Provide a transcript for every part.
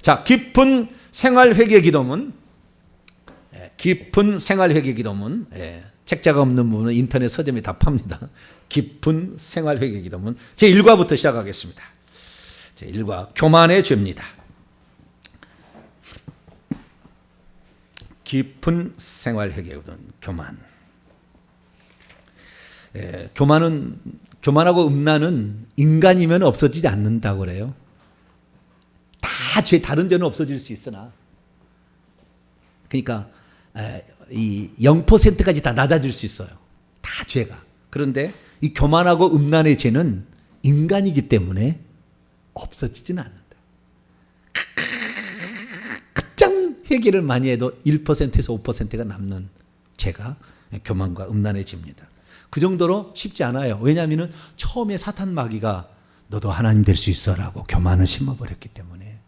자, 깊은 생활회개 기도문, 깊은 생활회개 기도문, 책자가 없는 부분은 인터넷 서점에 다 팝니다. 깊은 생활회개 기도문 제1과부터 시작하겠습니다. 제1과 교만의 죄입니다. 깊은 생활회개 기도문, 교만. 교만하고 음란은 인간이면 없어지지 않는다고 그래요. 다 다른 죄는 없어질 수 있으나, 그러니까 이 0%까지 다 낮아질 수 있어요. 다 죄가. 그런데 이 교만하고 음란의 죄는 인간이기 때문에 없어지지는 않는다. 가장 회개를 많이 해도 1%에서 5%가 남는 죄가 교만과 음란의 죄입니다. 그 정도로 쉽지 않아요. 왜냐하면 처음에 사탄 마귀가 너도 하나님 될 수 있어라고 교만을 심어버렸기 때문에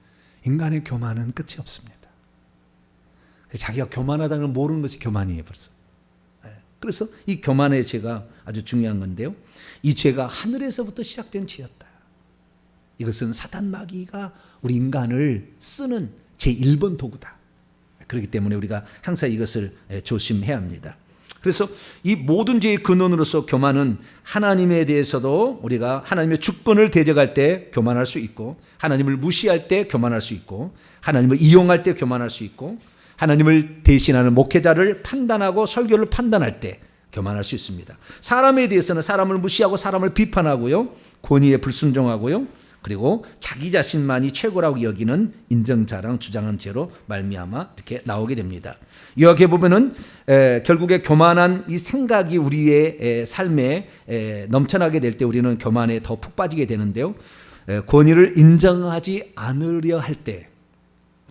인간의 교만은 끝이 없습니다. 자기가 교만하다는 걸 모르는 것이 교만이에요, 벌써. 그래서 이 교만의 죄가 아주 중요한 건데요. 이 죄가 하늘에서부터 시작된 죄였다. 이것은 사탄 마귀가 우리 인간을 쓰는 제1번 도구다. 그렇기 때문에 우리가 항상 이것을 조심해야 합니다. 그래서 이 모든 죄의 근원으로서 교만은 하나님에 대해서도 우리가 하나님의 주권을 대적할 때 교만할 수 있고, 하나님을 무시할 때 교만할 수 있고, 하나님을 이용할 때 교만할 수 있고, 하나님을 대신하는 목회자를 판단하고 설교를 판단할 때 교만할 수 있습니다. 사람에 대해서는 사람을 무시하고 사람을 비판하고요, 권위에 불순종하고요, 그리고 자기 자신만이 최고라고 여기는 인정자랑 주장한 죄로 말미암아 이렇게 나오게 됩니다. 이렇게 보면은 결국에 교만한 이 생각이 우리의 삶에 넘쳐나게 될 때 우리는 교만에 더 푹 빠지게 되는데요. 권위를 인정하지 않으려 할 때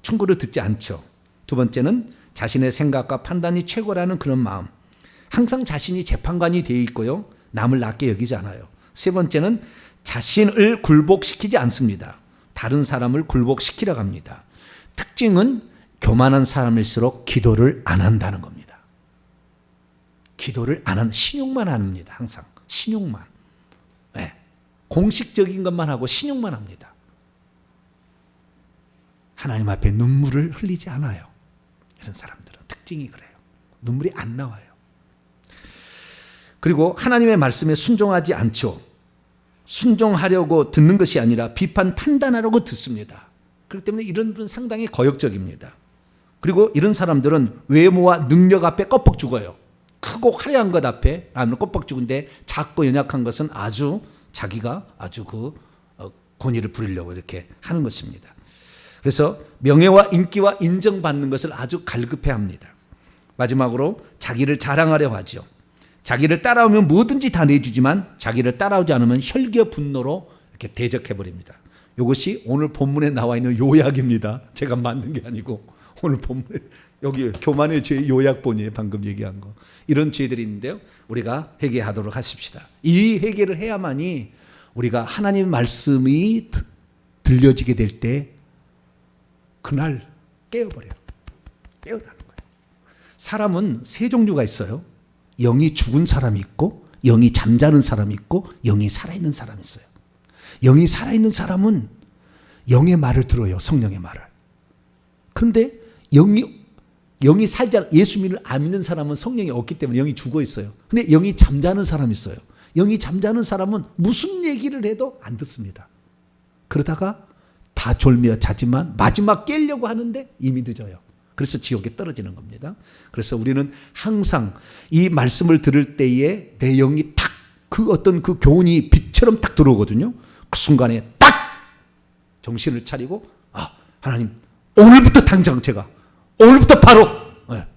충고를 듣지 않죠. 두 번째는 자신의 생각과 판단이 최고라는 그런 마음. 항상 자신이 재판관이 되어 있고요, 남을 낮게 여기지 않아요. 세 번째는 자신을 굴복시키지 않습니다. 다른 사람을 굴복시키려고 합니다. 특징은 교만한 사람일수록 기도를 안 한다는 겁니다. 기도를 안 하는, 신용만 합니다. 항상 신용만. 공식적인 것만 하고 신용만 합니다. 하나님 앞에 눈물을 흘리지 않아요. 이런 사람들은 특징이 그래요. 눈물이 안 나와요. 그리고 하나님의 말씀에 순종하지 않죠. 순종하려고 듣는 것이 아니라 비판 판단하려고 듣습니다. 그렇기 때문에 이런 분은 상당히 거역적입니다. 그리고 이런 사람들은 외모와 능력 앞에 껍벅 죽어요. 크고 화려한 것 앞에 나는 껍벅 죽은데 작고 연약한 것은 아주 자기가 아주 권위를 부리려고 이렇게 하는 것입니다. 그래서 명예와 인기와 인정받는 것을 아주 갈급해합니다. 마지막으로 자기를 자랑하려고 하죠. 자기를 따라오면 뭐든지 다 내주지만 자기를 따라오지 않으면 혈기와 분노로 이렇게 대적해버립니다. 이것이 오늘 본문에 나와 있는 요약입니다. 제가 만든 게 아니고 오늘 본문에 여기 교만의 죄 요약본이에요. 방금 얘기한 거. 이런 죄들이 있는데요. 우리가 회개하도록 하십시다. 이 회개를 해야만이 우리가 하나님의 말씀이 들려지게 될 때 그날 깨어버려요. 깨어나는 거예요. 사람은 세 종류가 있어요. 영이 죽은 사람이 있고, 영이 잠자는 사람이 있고, 영이 살아있는 사람이 있어요. 영이 살아있는 사람은 영의 말을 들어요. 성령의 말을. 그런데 영이 살지 않아, 예수 안 믿는 사람은 성령이 없기 때문에 영이 죽어 있어요. 근데 영이 잠자는 사람이 있어요. 영이 잠자는 사람은 무슨 얘기를 해도 안 듣습니다. 그러다가 다 졸며 자지만 마지막 깨려고 하는데 이미 늦어요. 그래서 지옥에 떨어지는 겁니다. 그래서 우리는 항상 이 말씀을 들을 때에 내 영이 탁 그 어떤 그 교훈이 빛처럼 딱 들어오거든요. 그 순간에 딱 정신을 차리고, 하나님 오늘부터 당장 제가 오늘부터 바로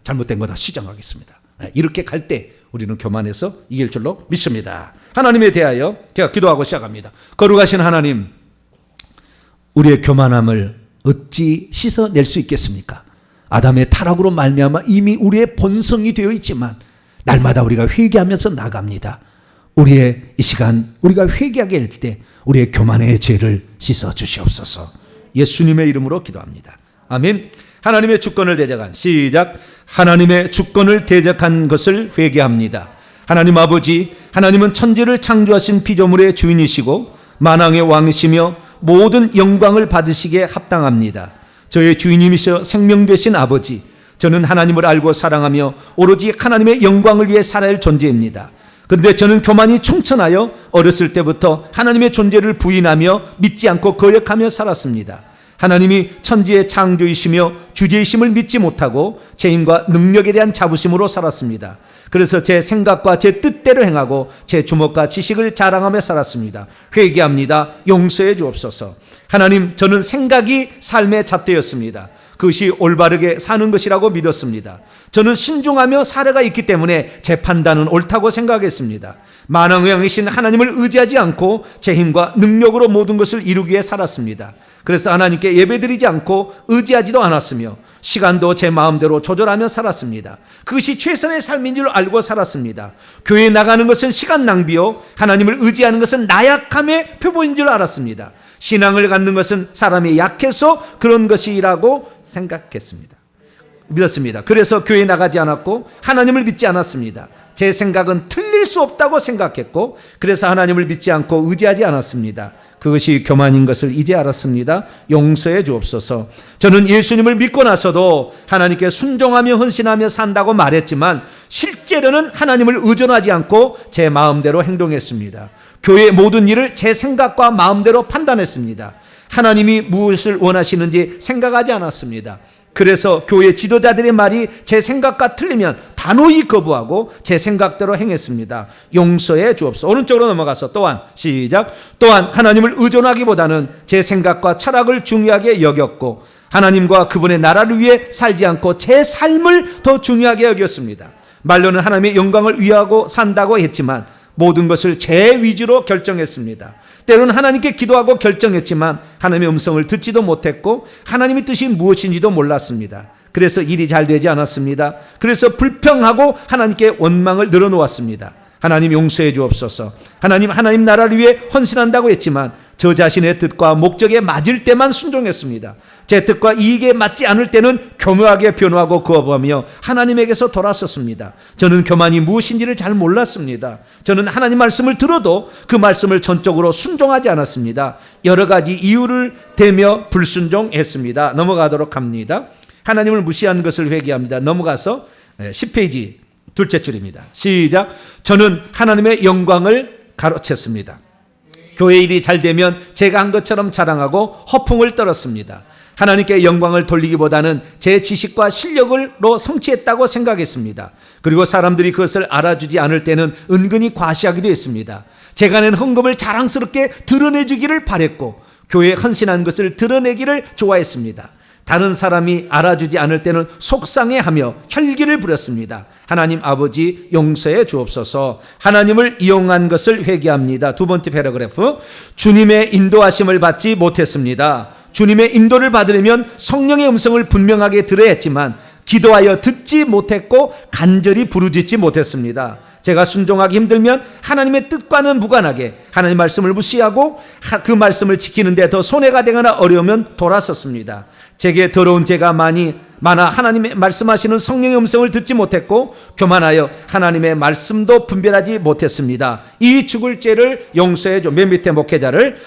잘못된 거다 시정하겠습니다. 이렇게 갈 때 우리는 교만해서 이길 줄로 믿습니다. 하나님에 대하여 제가 기도하고 시작합니다. 거룩하신 하나님, 우리의 교만함을 어찌 씻어낼 수 있겠습니까? 아담의 타락으로 말미암아 이미 우리의 본성이 되어 있지만 날마다 우리가 회개하면서 나갑니다. 우리의 이 시간 우리가 회개하게 될 때 우리의 교만의 죄를 씻어 주시옵소서. 예수님의 이름으로 기도합니다. 아멘. 하나님의 주권을 대적한, 시작. 하나님의 주권을 대적한 것을 회개합니다. 하나님 아버지, 하나님은 천지를 창조하신 피조물의 주인이시고 만왕의 왕이시며 모든 영광을 받으시기에 합당합니다. 저의 주인님이시여 생명 되신 아버지, 저는 하나님을 알고 사랑하며 오로지 하나님의 영광을 위해 살아야 할 존재입니다. 그런데 저는 교만이 충천하여 어렸을 때부터 하나님의 존재를 부인하며 믿지 않고 거역하며 살았습니다. 하나님이 천지의 창조이시며 주제이심을 믿지 못하고 제 힘과 능력에 대한 자부심으로 살았습니다. 그래서 제 생각과 제 뜻대로 행하고 제 주목과 지식을 자랑하며 살았습니다. 회개합니다. 용서해 주옵소서. 하나님, 저는 생각이 삶의 잣대였습니다. 그것이 올바르게 사는 것이라고 믿었습니다. 저는 신중하며 사례가 있기 때문에 제 판단은 옳다고 생각했습니다. 만왕의왕이신 하나님을 의지하지 않고 제 힘과 능력으로 모든 것을 이루기 위해 살았습니다. 그래서 하나님께 예배드리지 않고 의지하지도 않았으며 시간도 제 마음대로 조절하며 살았습니다. 그것이 최선의 삶인 줄 알고 살았습니다. 교회에 나가는 것은 시간 낭비요, 하나님을 의지하는 것은 나약함의 표본인 줄 알았습니다. 신앙을 갖는 것은 사람이 약해서 그런 것이라고 생각했습니다. 믿었습니다. 그래서 교회에 나가지 않았고 하나님을 믿지 않았습니다. 제 생각은 틀릴 수 없다고 생각했고 그래서 하나님을 믿지 않고 의지하지 않았습니다. 그것이 교만인 것을 이제 알았습니다. 용서해 주옵소서. 저는 예수님을 믿고 나서도 하나님께 순종하며 헌신하며 산다고 말했지만 실제로는 하나님을 의존하지 않고 제 마음대로 행동했습니다. 교회의 모든 일을 제 생각과 마음대로 판단했습니다. 하나님이 무엇을 원하시는지 생각하지 않았습니다. 그래서 교회 지도자들의 말이 제 생각과 틀리면 단호히 거부하고 제 생각대로 행했습니다. 용서해 주옵소서. 오른쪽으로 넘어가서 또한 시작. 또한 하나님을 의존하기보다는 제 생각과 철학을 중요하게 여겼고 하나님과 그분의 나라를 위해 살지 않고 제 삶을 더 중요하게 여겼습니다. 말로는 하나님의 영광을 위하고 산다고 했지만 모든 것을 제 위주로 결정했습니다. 때로는 하나님께 기도하고 결정했지만 하나님의 음성을 듣지도 못했고 하나님의 뜻이 무엇인지도 몰랐습니다. 그래서 일이 잘 되지 않았습니다. 그래서 불평하고 하나님께 원망을 늘어놓았습니다. 하나님 용서해 주옵소서. 하나님 나라를 위해 헌신한다고 했지만 저 자신의 뜻과 목적에 맞을 때만 순종했습니다. 제 뜻과 이익에 맞지 않을 때는 교묘하게 변호하고 거부하며 하나님에게서 돌아섰습니다. 저는 교만이 무엇인지를 잘 몰랐습니다. 저는 하나님 말씀을 들어도 그 말씀을 전적으로 순종하지 않았습니다. 여러 가지 이유를 대며 불순종했습니다. 넘어가도록 합니다. 하나님을 무시한 것을 회개합니다. 넘어가서 10페이지 둘째 줄입니다. 시작. 저는 하나님의 영광을 가로챘습니다. 교회 일이 잘 되면 제가 한 것처럼 자랑하고 허풍을 떨었습니다. 하나님께 영광을 돌리기보다는 제 지식과 실력으로 성취했다고 생각했습니다. 그리고 사람들이 그것을 알아주지 않을 때는 은근히 과시하기도 했습니다. 제가 낸 헌금을 자랑스럽게 드러내주기를 바랬고 교회에 헌신한 것을 드러내기를 좋아했습니다. 다른 사람이 알아주지 않을 때는 속상해하며 혈기를 부렸습니다. 하나님 아버지 용서해 주옵소서. 하나님을 이용한 것을 회개합니다. 두 번째 패러그래프. 주님의 인도하심을 받지 못했습니다. 주님의 인도를 받으려면 성령의 음성을 분명하게 들어야 했지만 기도하여 듣지 못했고 간절히 부르짖지 못했습니다. 제가 순종하기 힘들면 하나님의 뜻과는 무관하게 하나님 말씀을 무시하고 그 말씀을 지키는데 더 손해가 되거나 어려우면 돌아섰습니다. 제게 더러운 죄가 많아 하나님의 말씀하시는 성령의 음성을 듣지 못했고 교만하여 하나님의 말씀도 분별하지 못했습니다. 이 죽을 죄를 용서해 줘. 맨 밑에 목회자를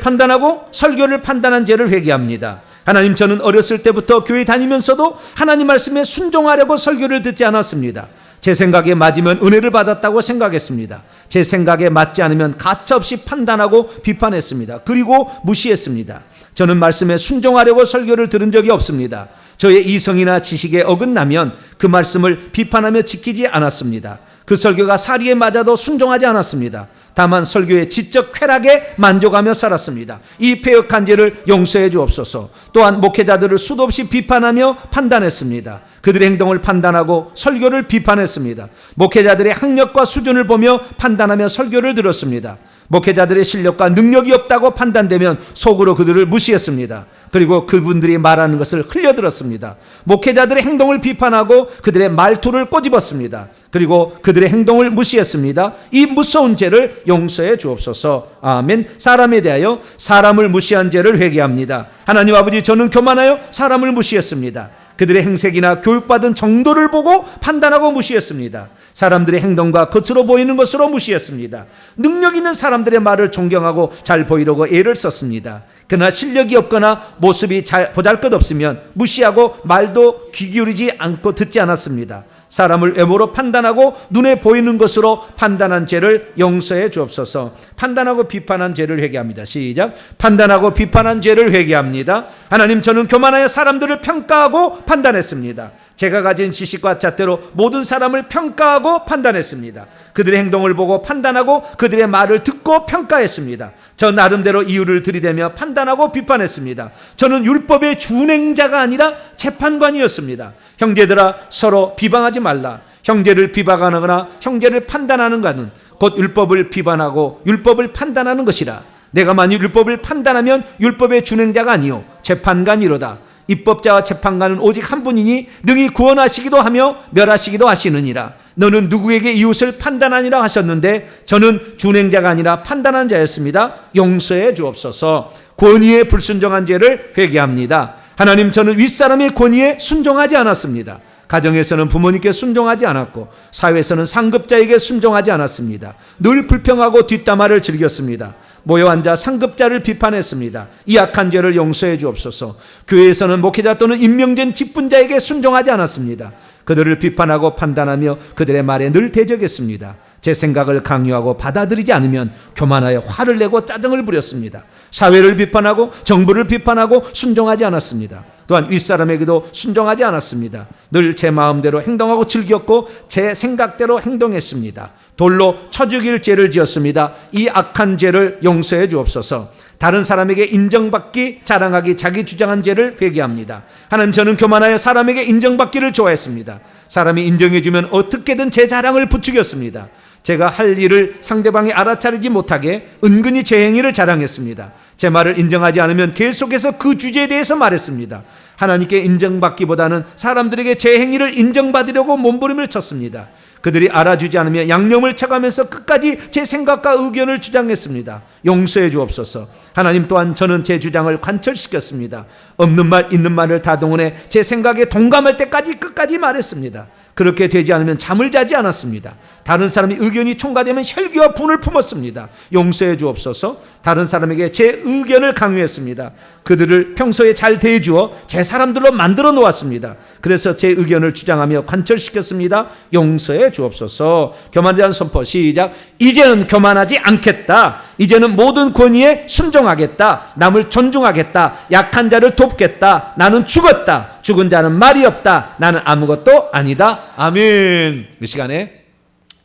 판단하고 설교를 판단한 죄를 회개합니다. 하나님, 저는 어렸을 때부터 교회 다니면서도 하나님 말씀에 순종하려고 설교를 듣지 않았습니다. 제 생각에 맞으면 은혜를 받았다고 생각했습니다. 제 생각에 맞지 않으면 가차없이 판단하고 비판했습니다. 그리고 무시했습니다. 저는 말씀에 순종하려고 설교를 들은 적이 없습니다. 저의 이성이나 지식에 어긋나면 그 말씀을 비판하며 지키지 않았습니다. 그 설교가 사리에 맞아도 순종하지 않았습니다. 다만 설교의 지적 쾌락에 만족하며 살았습니다. 이 패역한 죄를 용서해 주옵소서. 또한 목회자들을 수도 없이 비판하며 판단했습니다. 그들의 행동을 판단하고 설교를 비판했습니다. 목회자들의 학력과 수준을 보며 판단하며 설교를 들었습니다. 목회자들의 실력과 능력이 없다고 판단되면 속으로 그들을 무시했습니다. 그리고 그분들이 말하는 것을 흘려들었습니다. 목회자들의 행동을 비판하고 그들의 말투를 꼬집었습니다. 그리고 그들의 행동을 무시했습니다. 이 무서운 죄를 용서해 주옵소서. 아멘. 사람에 대하여 사람을 무시한 죄를 회개합니다. 하나님 아버지, 저는 교만하여 사람을 무시했습니다. 그들의 행색이나 교육받은 정도를 보고 판단하고 무시했습니다. 사람들의 행동과 겉으로 보이는 것으로 무시했습니다. 능력 있는 사람들의 말을 존경하고 잘 보이려고 애를 썼습니다. 그러나 실력이 없거나 모습이 보잘것없으면 무시하고 말도 귀 기울이지 않고 듣지 않았습니다. 사람을 외모로 판단하고 눈에 보이는 것으로 판단한 죄를 용서해 주옵소서. 판단하고 비판한 죄를 회개합니다. 시작. 판단하고 비판한 죄를 회개합니다. 하나님, 저는 교만하여 사람들을 평가하고 판단했습니다. 제가 가진 지식과 잣대로 모든 사람을 평가하고 판단했습니다. 그들의 행동을 보고 판단하고 그들의 말을 듣고 평가했습니다. 저 나름대로 이유를 들이대며 판단하고 비판했습니다. 저는 율법의 준행자가 아니라 재판관이었습니다. 형제들아, 서로 비방하지 말라. 형제를 비방하거나 형제를 판단하는 것은 곧 율법을 비판하고 율법을 판단하는 것이라. 내가 만일 율법을 판단하면 율법의 준행자가 아니요 재판관이로다. 입법자와 재판관은 오직 한 분이니 능히 구원하시기도 하며 멸하시기도 하시느니라. 너는 누구에게 이웃을 판단하니라 하셨는데 저는 준행자가 아니라 판단한 자였습니다. 용서해 주옵소서. 권위에 불순종한 죄를 회개합니다. 하나님, 저는 윗사람의 권위에 순종하지 않았습니다. 가정에서는 부모님께 순종하지 않았고 사회에서는 상급자에게 순종하지 않았습니다. 늘 불평하고 뒷담화를 즐겼습니다. 모여 앉아 상급자를 비판했습니다. 이 악한 죄를 용서해 주옵소서. 교회에서는 목회자 또는 임명된 직분자에게 순종하지 않았습니다. 그들을 비판하고 판단하며 그들의 말에 늘 대적했습니다. 제 생각을 강요하고 받아들이지 않으면 교만하여 화를 내고 짜증을 부렸습니다. 사회를 비판하고 정부를 비판하고 순종하지 않았습니다. 또한 윗사람에게도 순종하지 않았습니다. 늘 제 마음대로 행동하고 즐겼고 제 생각대로 행동했습니다. 돌로 쳐 죽일 죄를 지었습니다. 이 악한 죄를 용서해 주옵소서. 다른 사람에게 인정받기, 자랑하기, 자기 주장한 죄를 회개합니다. 하나님, 저는 교만하여 사람에게 인정받기를 좋아했습니다. 사람이 인정해주면 어떻게든 제 자랑을 부추겼습니다. 제가 할 일을 상대방이 알아차리지 못하게 은근히 제 행위를 자랑했습니다. 제 말을 인정하지 않으면 계속해서 그 주제에 대해서 말했습니다. 하나님께 인정받기보다는 사람들에게 제 행위를 인정받으려고 몸부림을 쳤습니다. 그들이 알아주지 않으면 양념을 쳐가면서 끝까지 제 생각과 의견을 주장했습니다. 용서해 주옵소서. 하나님, 또한 저는 제 주장을 관철시켰습니다. 없는 말 있는 말을 다 동원해 제 생각에 동감할 때까지 끝까지 말했습니다. 그렇게 되지 않으면 잠을 자지 않았습니다. 다른 사람의 의견이 총가되면 혈기와 분을 품었습니다. 용서해 주옵소서. 다른 사람에게 제 의견을 강요했습니다. 그들을 평소에 잘 대해주어 제 사람들로 만들어 놓았습니다. 그래서 제 의견을 주장하며 관철시켰습니다. 용서해 주옵소서. 교만에 대한 선포 시작. 이제는 교만하지 않겠다. 이제는 모든 권위에 순종하겠다. 남을 존중하겠다. 약한 자를 돕겠다. 나는 죽었다. 죽은 자는 말이 없다. 나는 아무것도 아니다. 아멘. 이 시간에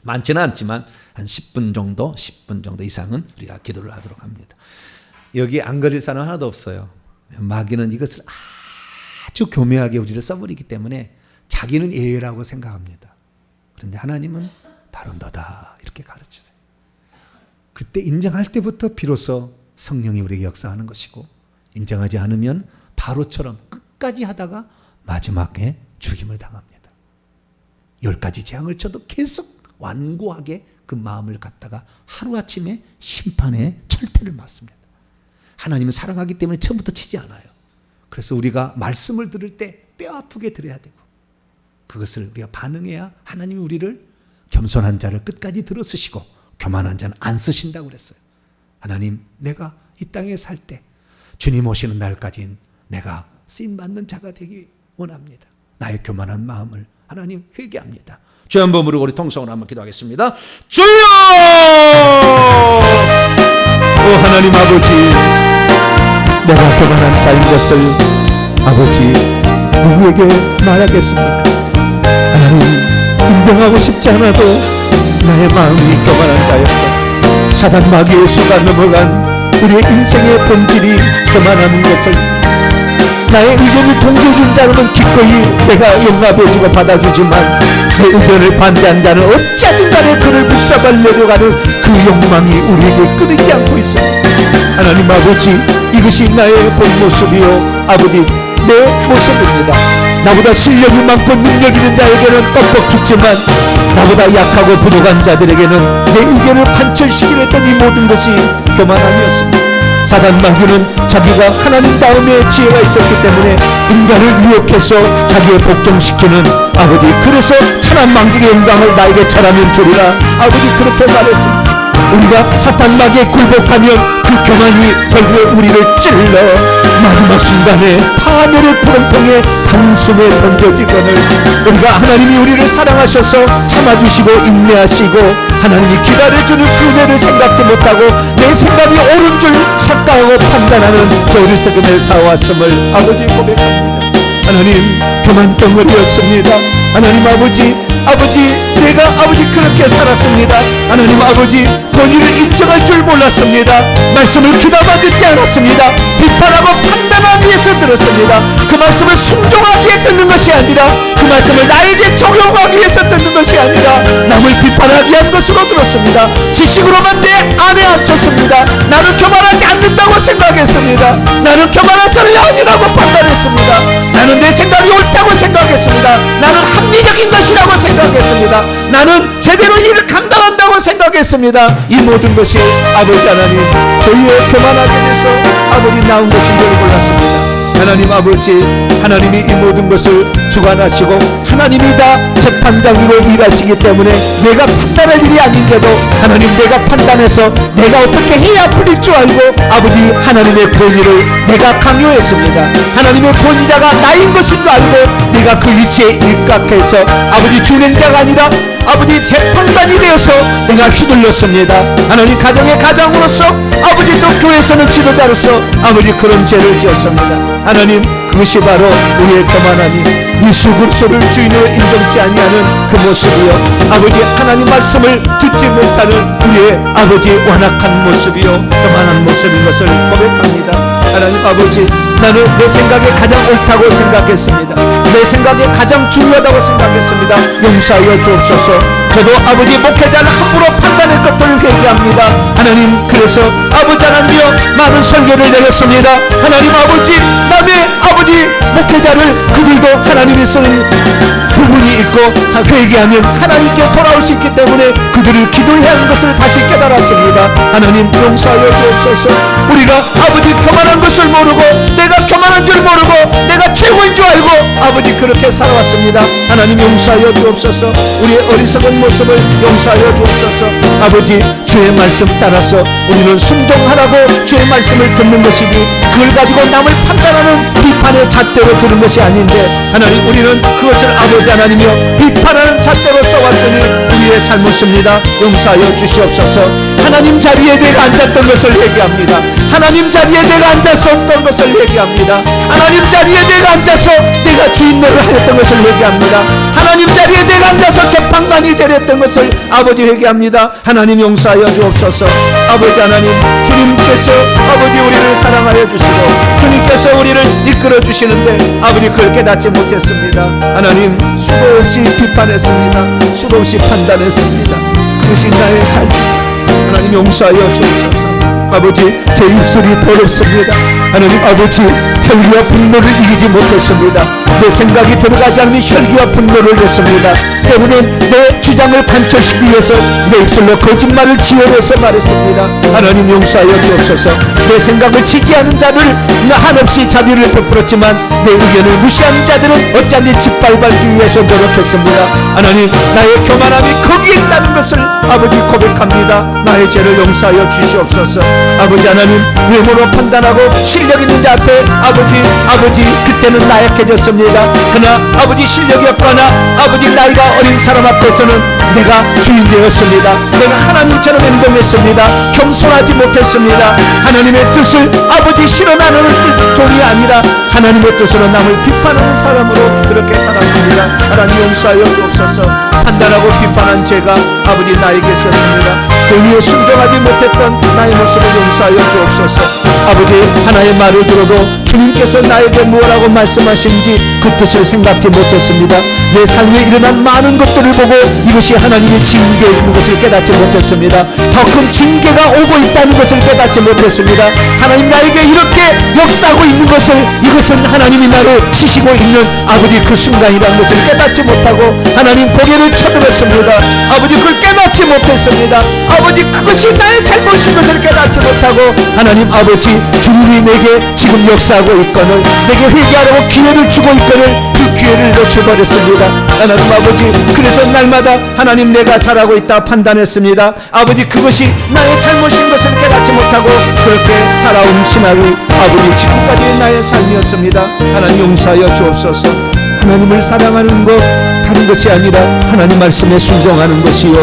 많지는 않지만 한 10분 정도 이상은 우리가 기도를 하도록 합니다. 여기 안 걸릴 사람 하나도 없어요. 마귀는 이것을 아주 교묘하게 우리를 써버리기 때문에 자기는 예외라고 생각합니다. 그런데 하나님은 바로 너다 이렇게 가르치세요. 그때 인정할 때부터 비로소 성령이 우리에게 역사하는 것이고, 인정하지 않으면 바로처럼 끝까지 하다가 마지막에 죽임을 당합니다. 10가지 재앙을 쳐도 계속 완고하게 그 마음을 갖다가 하루아침에 심판의 철퇴를 맞습니다. 하나님은 사랑하기 때문에 처음부터 치지 않아요. 그래서 우리가 말씀을 들을 때 뼈 아프게 들어야 되고, 그것을 우리가 반응해야 하나님이 우리를 겸손한 자를 끝까지 들어쓰시고 교만한 자는 안 쓰신다고 그랬어요. 하나님, 내가 이 땅에 살 때 주님 오시는 날까지는 내가 쓰임받는 자가 되기 원합니다. 나의 교만한 마음을 하나님 회개합니다. 주여 한번 부르고 우리 통성으로 한번 기도하겠습니다. 주여! 오 하나님 아버지, 내가 교만한 자인 것을 아버지 누구에게 말하겠습니까? 하나님, 인정하고 싶지 않아도 나의 마음이 교만한 자였어. 사단 마귀의 수가 넘어간 우리의 인생의 본질이 교만한 것을 나의 의견을 통제해준 자로는 기꺼이 내가 용납해주고 받아주지만 내 의견을 반대한 자는 어찌하든 간에 그를 묵살하려고 하는 그 욕망이 우리에게 끊이지 않고 있습니다. 하나님 아버지, 이것이 나의 본 모습이요 아버지 내 모습입니다. 나보다 실력이 많고 능력 있는 자에게는 뻑뻑 죽지만 나보다 약하고 부족한 자들에게는 내 의견을 관철시키려 했던 이 모든 것이 교만 아니었습니다. 사단 마귀는 자기가 하나님 다음에 지혜가 있었기 때문에 인간을 유혹해서 자기의 복종시키는 아버지, 그래서 천한 만국의 영광을 나에게 절하면 주리라. 아버지 그렇게 말했습니다. 우리가 사탄 마귀에 굴복하면 그 교만이 결국에 우리를 찔러 마지막 순간에 파멸의 불원통에 단숨에 던져지거늘, 우리가 하나님이 우리를 사랑하셔서 참아주시고 인내하시고 하나님이 기다려주는 그날을 생각지 못하고 내 생각이 옳은 줄 착각하고 판단하는 어리석음을 사왔음을 아버지 고백합니다. 하나님 교만덩어리였습니다. 하나님 아버지, 내가 아버지 그렇게 살았습니다. 하나님 아버지, 권위를 인정할 줄 몰랐습니다. 말씀을 귀담아 듣지 않았습니다. 비판하고 판단하기 위해서 들었습니다. 그 말씀을 순종하기 위해 듣는 것이 아니라, 그 말씀을 나에게 적용하기 위해서 듣는 것이 아니라 남을 비판하기 위한 것으로 들었습니다. 지식으로만 내 안에 앉혔습니다. 나는 교만하지 않는다고 생각했습니다. 나는 교만한 사람이 아니라고 판단했습니다. 나는 내 생각이 옳다고 생각했습니다. 나는 합리적인 것이라고 생각했습니다. 나는 제대로 일을 감당한다고 생각했습니다. 이 모든 것이 아버지 하나님, 저희의 교만하게 돼서 아버지 나온 것인 줄 몰랐습니다. 하나님 아버지, 하나님이 이 모든 것을 주관하시고 하나님이 다 재판장으로 일하시기 때문에 내가 판단할 일이 아닌데도 하나님, 내가 판단해서 내가 어떻게 해야 풀릴 줄 알고 아버지 하나님의 권위를 내가 강요했습니다. 하나님의 권위자가 나인 것인 줄 알고 내가 그 위치에 일각해서 아버지 준행자가 아니라 아버지 재판관이 되어서 내가 휘둘렸습니다. 하나님 가정의 가장으로서 아버지, 또 교회에서는 지도자로서 아버지 그런 죄를 지었습니다. 하나님, 그것이 바로 우리의 교만함이, 이 수굴소를 주인으로 인정치 아니하는 그 모습이요, 아버지 하나님 말씀을 듣지 못하는 우리의 아버지 완악한 모습이요, 교만한 모습인 것을 고백합니다. 하나님 아버지, 나는 내 생각에 가장 옳다고 생각했습니다. 내 생각에 가장 중요하다고 생각했습니다. 용서하여 주옵소서. 저도 아버지 목회자를 함부로 판단할 것들을 회개합니다. 하나님, 그래서 아버지 하나님이여 많은 설교를 내렸습니다. 하나님 아버지, 남의 아버지 목회자를 그들도 하나님이 쓰는 부분이 있고 회개하면 하나님께 돌아올 수 있기 때문에 그들을 기도해야 하는 것을 다시 깨달았습니다. 하나님 용서하여 주옵소서. 우리가 아버지 교만한 것을 모르고, 내가 교만한 줄 모르고 내가 최고인 줄 알고 아버지 그렇게 살아왔습니다. 하나님 용서하여 주옵소서. 우리의 어리석은 모습을 용서하여 주옵소서. 아버지, 주의 말씀 따라서 우리는 순종하라고 주의 말씀을 듣는 것이지, 그걸 가지고 남을 판단하는 비판의 잣대로 들은 것이 아닌데, 하나님 우리는 그것을 아버지 하나님이여 비판하는 잣대로 써왔으니 우리의 잘못입니다. 용서하여 주시옵소서. 하나님 자리에 내가 앉았던 것을 회개합니다. 하나님 자리에 내가 앉았었던 것을 회개합니다. 하나님 자리에 내가 앉아서 내가 주인 노릇을 하였던 것을 회개합니다. 하나님 자리에 내가 앉아서 재판관이 되렸던 것을 아버지 회개합니다. 하나님 용서하여 주옵소서. 아버지 하나님, 주님께서 아버지 우리를 사랑하여 주시고 주님께서 우리를 이끌어 주시는데 아버지 그걸 깨닫지 못했습니다. 하나님, 수고 없이 비판했습니다. 수고 없이 판단했습니다. 그것이 나의 삶입니다. 하나님 용서하여 주옵소서. 아버지, 제 입술이 더럽습니다. 하나님 아버지, 혈기와 분노를 이기지 못했습니다. 내 생각이 들어가지 않는 혈기와 분노를 냈습니다. 때문에 내 주장을 관철시키기 위해서 내 입술로 거짓말을 지어내서 말했습니다. 하나님 용서하여 주옵소서. 내 생각을 지지하는 자를 한없이 자비를 베풀었지만 내 의견을 무시하는 자들은 어찌하니 짓밟기 위해서 노력했습니다. 하나님, 나의 교만함이 거기에 있다는 것을 아버지 고백합니다. 나의 죄를 용서하여 주시옵소서. 아버지 하나님, 외모로 판단하고 실력 있는 자 앞에 아버지 그때는 나약해졌습니다. 그러나 아버지 실력이 없거나 아버지 나이가 어린 사람 앞에서는 내가 주인 되었습니다. 내가 하나님처럼 행동했습니다. 겸손하지 못했습니다. 하나님의 뜻을 아버지 실현하는 종이 아니라 하나님의 뜻으로 남을 비판하는 사람으로 그렇게 살았습니다. 하나님 용서하여 주옵소서. 판단하고 비판한 죄가 아버지 나에게 있었습니다. 그 위에 순종하지 못했던 나의 모습을 용서하여 주옵소서. 아버지, 하나의 말을 들어도 주님께서 나에게 무엇라고 말씀하시는지 그 뜻을 생각지 못했습니다. 내 삶에 일어난 많은 것들을 보고 이것이 하나님의 징계에 있는 것을 깨닫지 못했습니다. 더 큰 징계가 오고 있다는 것을 깨닫지 못했습니다. 하나님 나에게 이렇게 역사하고 있는 것을, 이것은 하나님이 나를 치시고 있는 아버지 그 순간이라는 것을 깨닫지 못하고 하나님 고개를 쳐들었습니다. 아버지 그걸 깨닫지 못했습니다. 아버지 그것이 나의 잘못인 것을 깨닫지 못하고 하나님 아버지 주님이 내게 지금 역사하고 있거늘, 내게 회개하라고 기회를 주고 있거늘 그 기회를 놓쳐버렸습니다. 하나님 아버지, 그래서 날마다 하나님 내가 잘하고 있다 판단했습니다. 아버지, 그것이 나의 잘못인 것을 깨닫지 못하고 그렇게 살아온 신앙이 아버지 지금까지의 나의 삶이었습니다. 하나님 용서하여 주옵소서. 하나님을 사랑하는 것 다른 것이 아니라 하나님 말씀에 순종하는 것이요,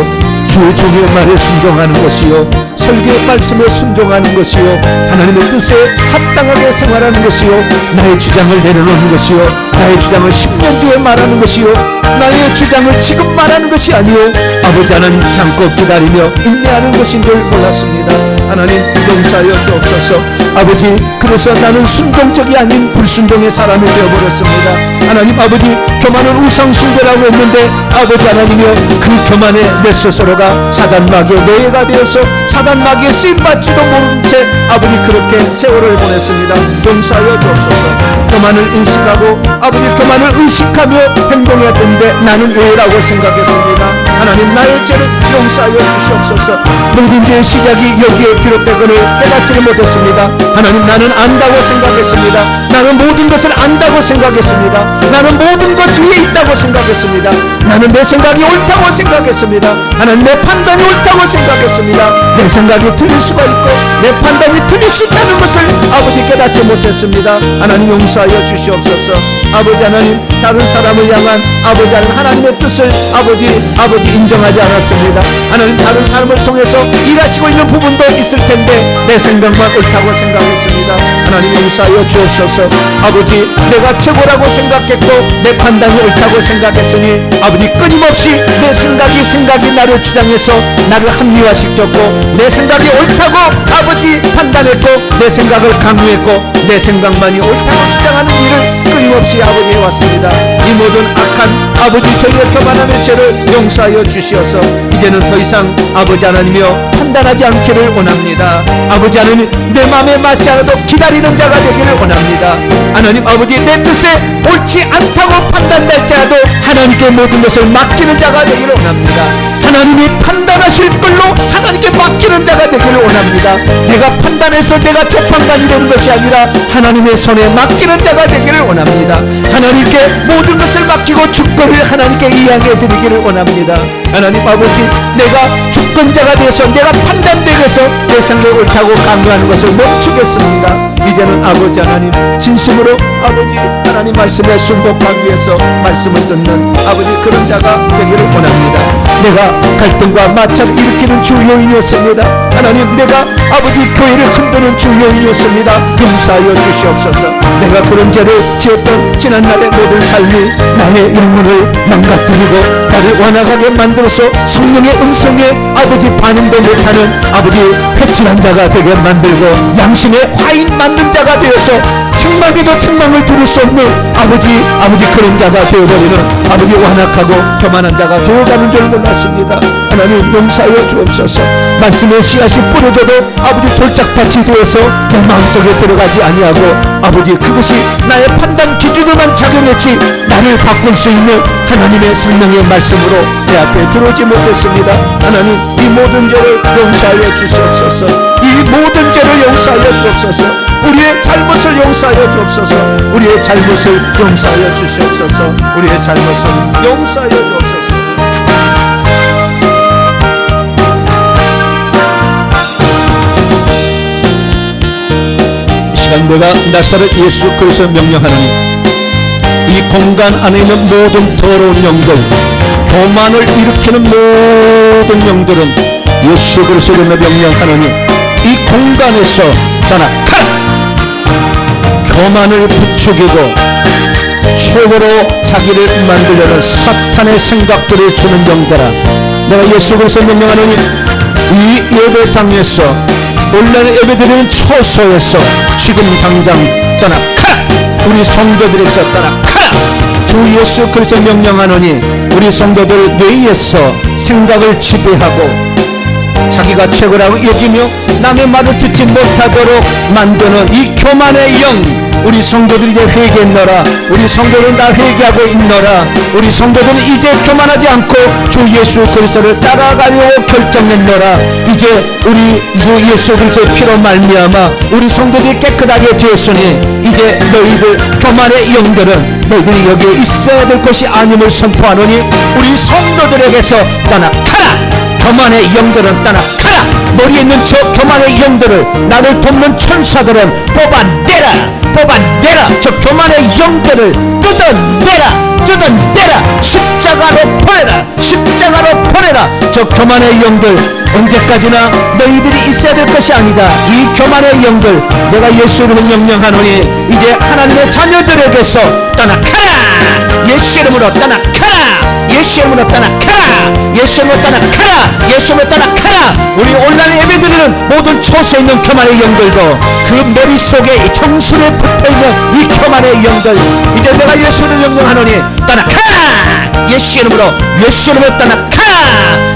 주의 종의 말에 순종하는 것이요, 설교의 말씀에 순종하는 것이요, 하나님의 뜻에 합당하게 생활하는 것이요, 나의 주장을 내려놓는 것이요, 나의 주장을 10년 뒤에 말하는 것이요, 나의 주장을 지금 말하는 것이 아니요, 아버지 하나님 참고 기다리며 인내하는 것인 줄 몰랐습니다. 하나님 용서하여 주옵소서. 아버지, 그래서 나는 순종적이 아닌 불순종의 사람이 되어버렸습니다. 하나님 아버지, 교만은 우상숭배라고 했는데 아버지 하나님이여, 그 교만에 내 스스로가 사단 마귀의 노예가 되어서 사단 마귀의 쓰임받지도 모른 채 아버지 그렇게 세월을 보냈습니다. 용서하여 주옵소서. 교만을 인식하고 아버지 교만을 의식하며 행동했던데 나는 왜라고 생각했습니다. 하나님 나의 죄를 용서하여 주시옵소서. 모든 죄의 시작이 여기에 비롯되거늘 깨닫지를 못했습니다. 하나님, 나는 안다고 생각했습니다. 나는 모든 것을 안다고 생각했습니다. 나는 모든 것 위에 있다고 생각했습니다. 나는 내 생각이 옳다고 생각했습니다. 하나님, 내 판단이 옳다고 생각했습니다. 내 생각이 틀릴 수가 있고 내 판단이 틀릴 수 있다는 것을 아버지 깨닫지 못했습니다. 하나님 용서하여 주시옵소서. 아버지 하나님, 다른 사람을 향한 아버지 하나님의 뜻을 아버지 인정하지 않았습니다. 하나님, 다른 사람을 통해서 일하시고 있는 부분도 있을 텐데 내 생각만 옳다고 생각했습니다. 하나님 용서하여 주옵소서. 아버지, 내가 최고라고 생각했고 내 판단이 옳다고 생각했으니 아버지 끊임없이 내 생각이 나를 주장해서 나를 합리화시켰고 내 생각이 옳다고 아버지 판단했고 내 생각을 강요했고 내 생각만이 옳다고 주장하는 일을 끊임없이 아버지 해왔습니다. 이 모든 악한 아버지 저희의 교만함의 죄를 용서하여 주시어서 이제는 더 이상 아버지 하나님이여 판단하지 않기를 원합니다. 아버지 하나님, 내 마음에 맞지 않아도 기다리는 자가 되기를 원합니다. 하나님 아버지, 내 뜻에 옳지 않다고 판단될지라도 하나님께 모든 것을 맡기는 자가 되기를 원합니다. 하나님이 판단하실 걸로 하나님께 맡기는 자가 되기를 원합니다. 내가 판단해서 내가 재판관이 되는 것이 아니라 하나님의 손에 맡기는 자가 되기를 원합니다. 하나님께 모든 것을 맡기고 주권을 하나님께 이야기해 드리기를 원합니다. 하나님 아버지, 내가 주권자가 되어서 내가 판단되어서 내 생각이 옳다고 강요하는 것을 멈추겠습니다. 이제는 아버지 하나님, 진심으로 아버지 하나님 말씀에 순복하기 위해서 말씀을 듣는 아버지 그런 자가 되기를 원합니다. 내가 갈등과 마찰을 일으키는 주 요인이었습니다. 하나님, 내가 아버지 교회를 흔드는 주 요인이었습니다. 용서하여 주시옵소서. 내가 그런 죄를 지었던 지난날의 모든 삶이 나의 영혼을 망가뜨리고 나를 완악하게 만들어서 성령의 음성에 아버지 반응도 못하는 아버지 패친한 자가 되게 만들고 양심의 화인 만든 자가 되어서 책망에도 책망을 들을 수 없는 아버지 그런 자가 되어버리는 아버지 완악하고 교만한 자가 되어가는 줄 몰랐습니다. 하나님 용서하여 주옵소서. 말씀의 씨앗이 뿌려져도 아버지 돌짝밭이 되어서 내 마음속에 들어가지 아니하고 아버지 그것이 나의 판단 기준으로만 작용했지 나를 바꿀 수 있는 하나님의 성령의 말씀으로 내 앞에 들어오지 못했습니다. 하나님, 이 모든 죄를 용서하여 주시옵소서. 이 모든 죄를 용서하여 주옵소서. 우리의 잘못을 용서하여 주옵소서. 우리의 잘못을 용서하여 주시옵소서. 우리의 잘못을 용서하여 주옵소서. 시간 내가 나사렛 예수 그리스도 명령하노니 이 공간 안에 있는 모든 더러운 영들, 교만을 일으키는 모든 영들은 예수 그리스도로 명령하노니 이 공간에서 떠나가라. 교만을 부추기고 최고로 자기를 만들려는 사탄의 생각들을 주는 영들아, 내가 예수 그리스도 명령하노니 이 예배당에서 온라인 예배드리는 초소에서 지금 당장 떠나가라. 우리 성도들에서 떠나가라. 주 예수 그리스도 명령하노니 우리 성도들 뇌에서 생각을 지배하고 자기가 최고라고 여기며 남의 말을 듣지 못하도록 만드는 이 교만의 영, 우리 성도들 이제 회개했노라. 우리 성도들은 다 회개하고 있노라. 우리 성도들은 이제 교만하지 않고 주 예수 그리스도를 따라가려고 결정했노라. 이제 우리 주 예수 그리스도의 피로 말미암아 우리 성도들이 깨끗하게 되었으니 이제 너희들 교만의 영들은 너희들이 여기에 있어야 될 것이 아님을 선포하노니 우리 성도들에게서 떠나가라. 교만의 영들은 떠나가라. 머리에 있는 저 교만의 영들을, 나를 돕는 천사들은 뽑아내라. 저 교만의 영들을 뜯어내라. 십자가로 보내라. 저 교만의 영들, 언제까지나 너희들이 있어야 될 것이 아니다. 이 교만의 영들 내가 예수 이름으로 명령하노니 이제 하나님의 자녀들에게서 떠나가라. 예수 이름으로 떠나가라. 예수 이름으로 떠나가라. 우리 온라인 예배드리는 모든 초소에 있는 교만의 영들도 그 머릿속에 이 정수리에 붙어있는 이 교만의 영들 이제 내가 예수를 명령하노니 떠나가라. 예수 이름으로 떠나가라.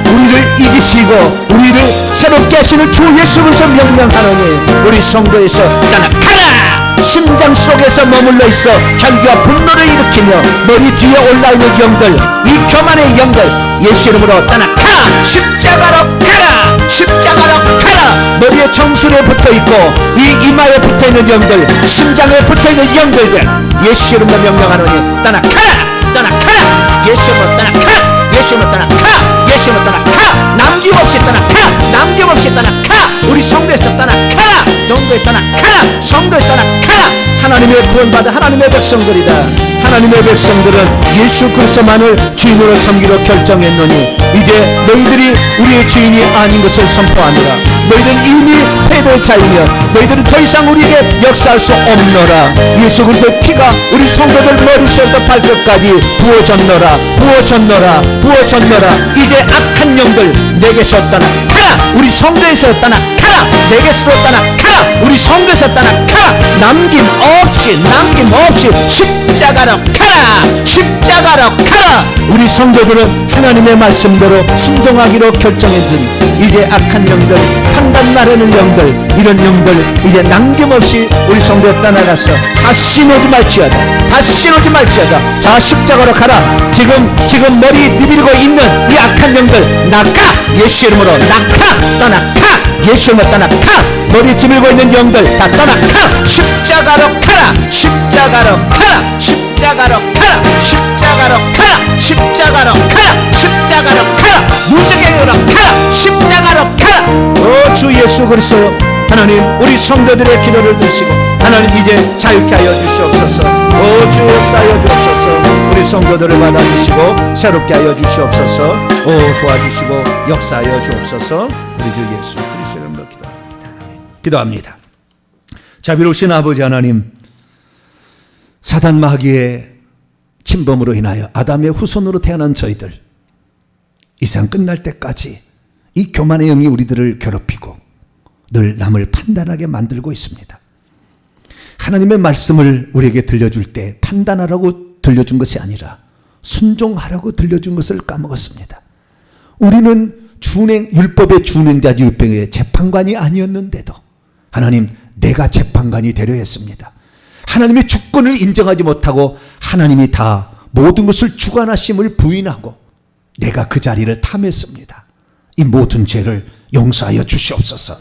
우리를 이기시고 우리를 새롭게 하시는 주 예수 그리스도 명령하노니 우리 성도에서 떠나가라. 심장 속에서 머물러 있어 혈기와 분노를 일으키며 머리 뒤에 올라있는 영들, 이 교만의 영들 예수 이름으로 떠나가라. 십자가로 가라. 머리에 정수리에 붙어있고 이 이마에 붙어있는 영들, 심장에 붙어있는 영들들 예수 이름으로 명령하노니 떠나가라. 예수 이름으로 떠나가라. 남김없이 떠나가라. 우리 성도에서 떠나가라. 성도에 떠나가라. 하나님의 구원받은 하나님의 백성들이다. 하나님의 백성들은 예수 그리스도만을 주인으로 섬기로 결정했노니 이제 너희들이 우리의 주인이 아닌 것을 선포하노라. 너희들은 이미 패배의 자이며 너희들은 더 이상 우리에게 역사할 수 없노라. 예수 그리스도의 피가 우리 성도들 머리속부터 발끝까지 부어졌노라. 이제 악한 영들 내게서 떠나가라. 우리 성도에서 떠나가라. 내게서 떠나가라. 우리 성도에서 떠나가라. 남김없이 십자가로 가라. 우리 성도들은 하나님의 말씀대로 순종하기로 결정했으니 이제 악한 영들, 판단 나르는 영들, 이런 영들 이제 남김없이 우리 성도에 떠나가서 다시 오지 말지어다. 자, 십자가로 가라. 지금 머리 니비리고 있는 이 악한 영들 나가. 예수 이름으로 떠나가. 예수 이름으로 떠나가. 머리 뒤밀고 있는 영들 다 떠나가. 십자가로 가라. 무지개로 가라. 십자가로 가라. 오 주 예수 그리스도 하나님, 우리 성도들의 기도를 들으시고 하나님 이제 자유케 하여 주시옵소서. 오 주 역사하여 주옵소서. 우리 성도들을 받아주시고 새롭게 하여 주시옵소서. 오 도와주시고 역사하여 주옵소서. 우리 주 예수 그리스도 이름으로 기도합니다. 자비로우신 아버지 하나님, 사단 마귀의 침범으로 인하여 아담의 후손으로 태어난 저희들 이 세상 끝날 때까지 이 교만의 영이 우리들을 괴롭히고 늘 남을 판단하게 만들고 있습니다. 하나님의 말씀을 우리에게 들려줄 때 판단하라고 들려준 것이 아니라 순종하라고 들려준 것을 까먹었습니다. 우리는 율법의 준행자지 율법의 재판관이 아니었는데도 하나님, 내가 재판관이 되려 했습니다. 하나님의 주권을 인정하지 못하고 하나님이 다 모든 것을 주관하심을 부인하고 내가 그 자리를 탐했습니다. 이 모든 죄를 용서하여 주시옵소서.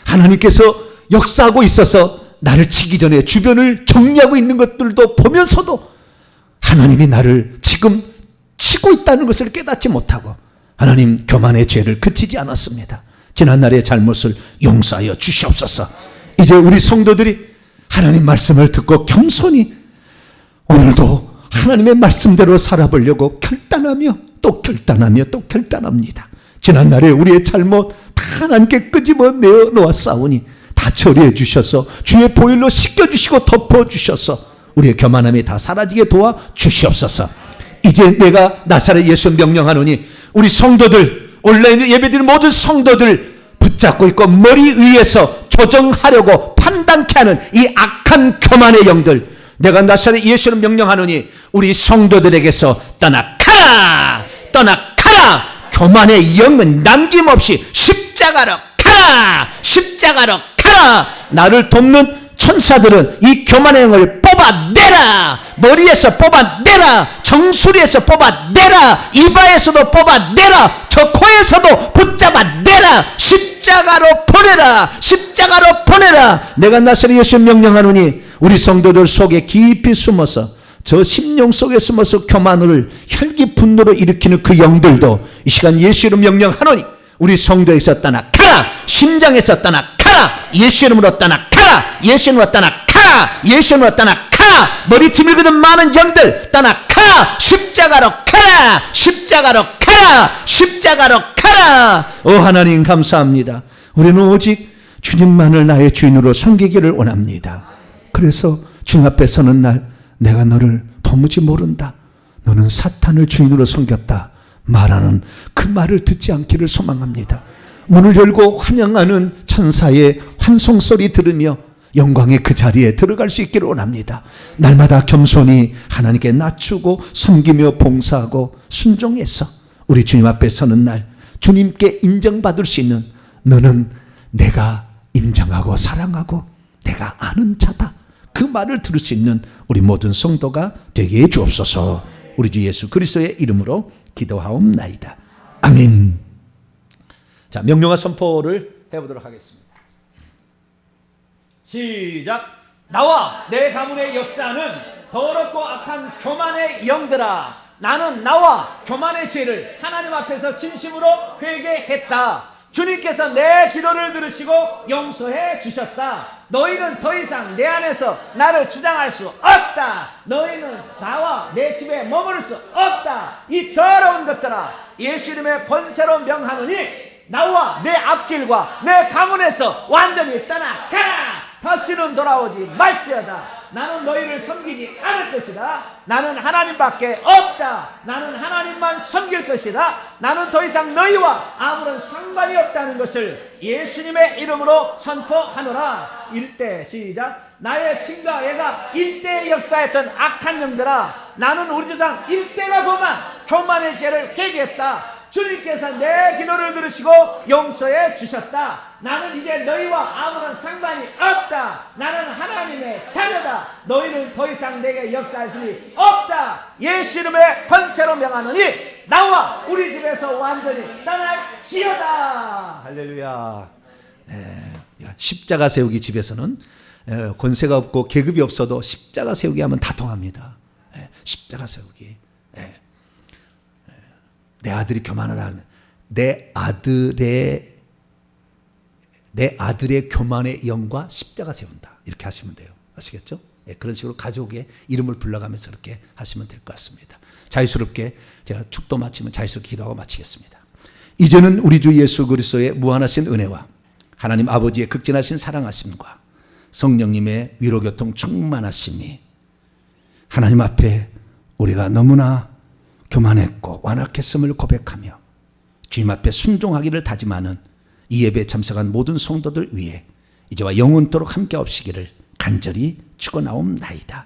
하나님께서 역사하고 있어서 나를 치기 전에 주변을 정리하고 있는 것들도 보면서도 하나님이 나를 지금 치고 있다는 것을 깨닫지 못하고 하나님 교만의 죄를 그치지 않았습니다. 지난날의 잘못을 용서하여 주시옵소서. 이제 우리 성도들이 하나님 말씀을 듣고 겸손히 오늘도 하나님의 말씀대로 살아보려고 결단하며 또 결단합니다. 지난날에 우리의 잘못 다 하나님께 끄집어내어 놓았사오니 다 처리해 주셔서 주의 보혈로 씻겨주시고 덮어주셔서 우리의 교만함이 다 사라지게 도와 주시옵소서. 이제 내가 나사렛 예수 명령하노니 우리 성도들, 온라인 예배드리는 모든 성도들 붙잡고 있고 머리 위에서 조정하려고 판단케 하는 이 악한 교만의 영들, 내가 나사렛 예수를 명령하노니 우리 성도들에게서 떠나가라. 교만의 영은 남김없이 십자가로 가라! 십자가로 가라! 나를 돕는 천사들은 이 교만의 영을 뽑아내라! 머리에서 뽑아내라! 정수리에서 뽑아내라! 이마에서도 뽑아내라! 저 코에서도 붙잡아내라! 십자가로 보내라! 십자가로 보내라! 내가 나사렛 예수 명령하노니 우리 성도들 속에 깊이 숨어서 저 심령 속에 숨어서 교만을 혈기 분노로 일으키는 그 영들도 이 시간 예수 이름 명령하노니 우리 성도에서 떠나가라! 심장에서 떠나가라! 예수 이름으로 떠나가라! 예수 이름으로 떠나가라! 예수 이름으로 떠나가라! 머리팀을 그는 많은 영들 떠나가라! 십자가로 가라! 십자가로 가라! 십자가로 가라! 오 하나님 감사합니다. 우리는 오직 주님만을 나의 주인으로 섬기기를 원합니다. 그래서 주님 앞에 서는 날 내가 너를 도무지 모른다. 너는 사탄을 주인으로 섬겼다. 말하는 그 말을 듣지 않기를 소망합니다. 문을 열고 환영하는 천사의 환송소리 들으며 영광의 그 자리에 들어갈 수 있기를 원합니다. 날마다 겸손히 하나님께 낮추고 섬기며 봉사하고 순종해서 우리 주님 앞에 서는 날 주님께 인정받을 수 있는 너는 내가 인정하고 사랑하고 내가 아는 자다. 그 말을 들을 수 있는 우리 모든 성도가 되게 해 주옵소서. 우리 주 예수 그리스도의 이름으로 기도하옵나이다. 아멘. 자, 명령과 선포를 해보도록 하겠습니다. 시작. 나와 내 가문의 역사는 더럽고 악한 교만의 영들아, 나는 나와 교만의 죄를 하나님 앞에서 진심으로 회개했다. 주님께서 내 기도를 들으시고 용서해 주셨다. 너희는 더 이상 내 안에서 나를 주장할 수 없다. 너희는 나와 내 집에 머무를 수 없다. 이 더러운 것들아, 예수 이름의 번세로 명하노니 나와 내 앞길과 내 가문에서 완전히 떠나가라. 다시는 돌아오지 말지어다. 나는 너희를 섬기지 않을 것이다. 나는 하나님밖에 없다. 나는 하나님만 섬길 것이다. 나는 더 이상 너희와 아무런 상관이 없다는 것을 예수님의 이름으로 선포하노라. 일대 시작. 나의 친가 애가 일대 역사했던 악한 영들아, 나는 우리 조상 일대가 범한 교만의 죄를 회개했다. 주님께서 내 기도를 들으시고 용서해 주셨다. 나는 이제 너희와 아무런 상관이 없다. 나는 하나님의 자녀다. 너희는 더 이상 내게 역사할 수는 없다. 예수 이름의 번세로 명하노니 나와 우리 집에서 완전히 떠날지어다. 할렐루야. 십자가 세우기 집에서는 권세가 없고 계급이 없어도 십자가 세우기 하면 다 통합니다. 십자가 세우기. 내 아들이 교만하다. 내 아들의 교만의 영과 십자가 세운다. 이렇게 하시면 돼요. 아시겠죠? 그런 식으로 가족의 이름을 불러가면서 이렇게 하시면 될 것 같습니다. 자유스럽게 제가 축도 마치면 자유스럽게 기도하고 마치겠습니다. 이제는 우리 주 예수 그리스도의 무한하신 은혜와 하나님 아버지의 극진하신 사랑하심과 성령님의 위로교통 충만하심이 하나님 앞에 우리가 너무나 교만했고 완악했음을 고백하며 주님 앞에 순종하기를 다짐하는 이 예배에 참석한 모든 성도들 위해 이제와 영원토록 함께 없시기를 간절히 축원하옵나이다.